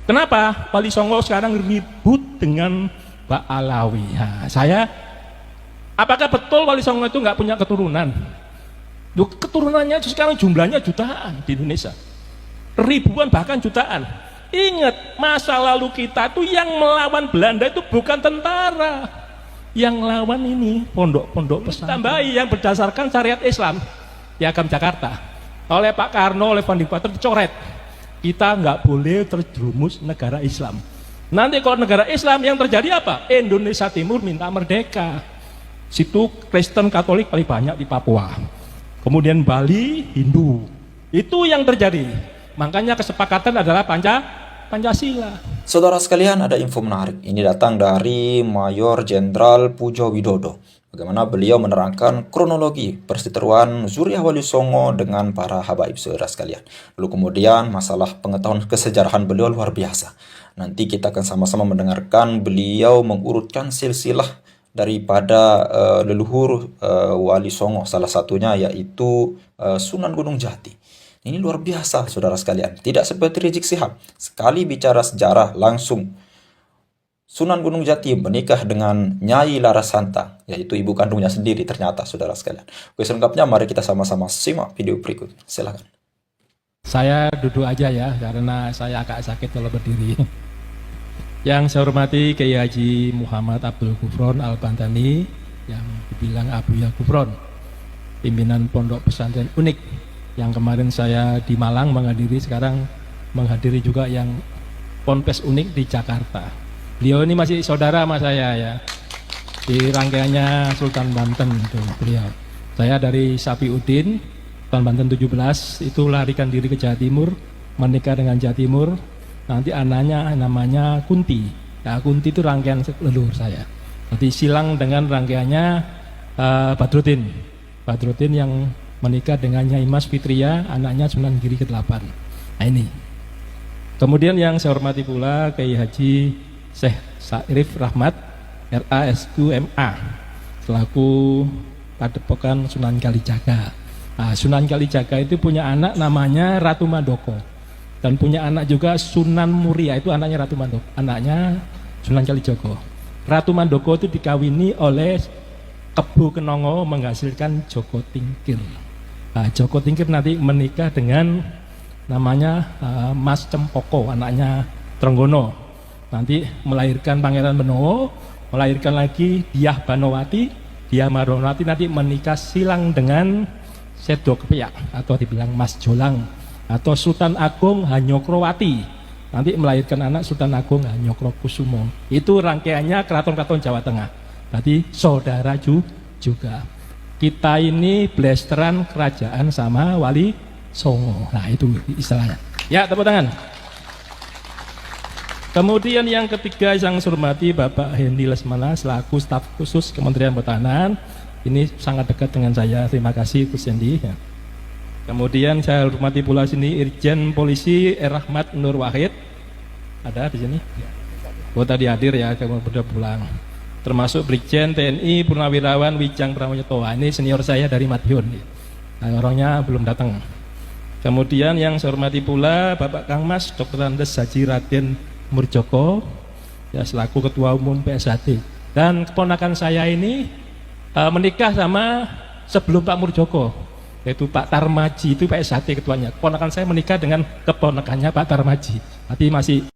Kenapa Wali Songo sekarang ribut dengan Mbak Alawi? Nah, apakah betul Wali Songo itu nggak punya keturunan? Loh, keturunannya itu sekarang jumlahnya jutaan di Indonesia, ribuan bahkan jutaan. Ingat, masa lalu kita tuh yang melawan Belanda itu bukan tentara, yang lawan ini pondok-pondok pesantren. Tambahi yang berdasarkan syariat Islam, Piagam Jakarta oleh Pak Karno, oleh Van Dijk dicoret, kita nggak boleh terjerumus negara Islam. Nanti kalau negara Islam yang terjadi apa? Indonesia Timur minta merdeka. Situ Kristen Katolik paling banyak di Papua. Kemudian Bali Hindu. Itu yang terjadi. Makanya kesepakatan adalah Pancasila. Saudara sekalian, ada info menarik. Ini datang dari Mayor Jenderal Pujo Widodo. Bagaimana beliau menerangkan kronologi perseteruan Zuriah Wali Songo dengan para habaib saudara sekalian. Lalu kemudian masalah pengetahuan kesejarahan beliau luar biasa. Nanti kita akan sama-sama mendengarkan beliau mengurutkan silsilah daripada leluhur Wali Songo. Salah satunya yaitu Sunan Gunung Jati. Ini luar biasa saudara sekalian. Tidak seperti Rizik Syihab. Sekali bicara sejarah langsung Sunan Gunung Jati menikah dengan Nyai Laras Santang, yaitu ibu kandungnya sendiri ternyata saudara sekalian. Oke, selengkapnya mari kita sama-sama simak video berikut. Silakan. Saya duduk aja ya, karena saya agak sakit kalau berdiri. Yang saya hormati Kiai Haji Muhammad Abdul Gufron Al-Bantani, yang dibilang Abuya Gufron, pimpinan Pondok Pesantren Unik, yang kemarin saya di Malang menghadiri, sekarang menghadiri juga yang Ponpes Unik di Jakarta. Beliau ini masih saudara sama saya ya, di rangkaiannya Sultan Banten itu beliau. Saya dari Sapiuddin, Sultan Banten 17, itu larikan diri ke Jawa Timur, menikah dengan Jawa Timur. Nanti anaknya namanya Kunti. Nah, Kunti itu rangkaian leluhur saya. Nanti silang dengan rangkaiannya Badruddin. Badruddin yang menikah dengan Nyai Mas Fitria, anaknya Sunan Giri ke-8. Nah ini. Kemudian yang saya hormati pula Kiai Haji Syekh Sa'rif Rahmat RASQMA selaku Padepokan Sunan Kalijaga. Nah, Sunan Kalijaga itu punya anak namanya Ratu Mandoko, dan punya anak juga Sunan Muria, itu anaknya Ratu Mandoko, anaknya Sunan Kalijogo. Ratu Mandoko itu dikawini oleh Kebo Kenongo menghasilkan Joko Tingkir. Nah, Joko Tingkir nanti menikah dengan namanya Mas Cempoko, anaknya Trenggono. Nanti melahirkan Pangeran Benowo, melahirkan lagi Diah Banowati, Diah Maronowati, nanti menikah silang dengan Sedo Kepiak atau dibilang Mas Jolang, atau Sultan Agung Hanyokrowati, nanti melahirkan anak Sultan Agung Hanyokro Kusumo. Itu rangkaiannya keraton-keraton Jawa Tengah. Berarti saudara juga. Kita ini blasteran kerajaan sama Wali Songo. Nah itu istilahnya. Ya, tepuk tangan. Kemudian yang ketiga yang saya hormati Bapak Hendy Lesmana selaku staf khusus Kementerian Pertahanan. Ini sangat dekat dengan saya. Terima kasih Gus Hendy. Ya. Kemudian saya hormati pula sini Irjen Polisi Rahmat Nur Wahid. Ada di sini? Oh tadi hadir ya, kamu sudah pulang. Termasuk Brigjen TNI Purnawirawan Wijang Pramoyoto. Ini senior saya dari Madiun. Nah, orangnya belum datang. Kemudian yang saya hormati pula Bapak Kang Mas Dr. Andes Haji Raden Murjoko ya selaku Ketua Umum PSHT, dan keponakan saya ini menikah sama sebelum Pak Murjoko, yaitu Pak Tarmaji, itu PSHT ketuanya. Keponakan saya menikah dengan keponakannya Pak Tarmaji, tapi masih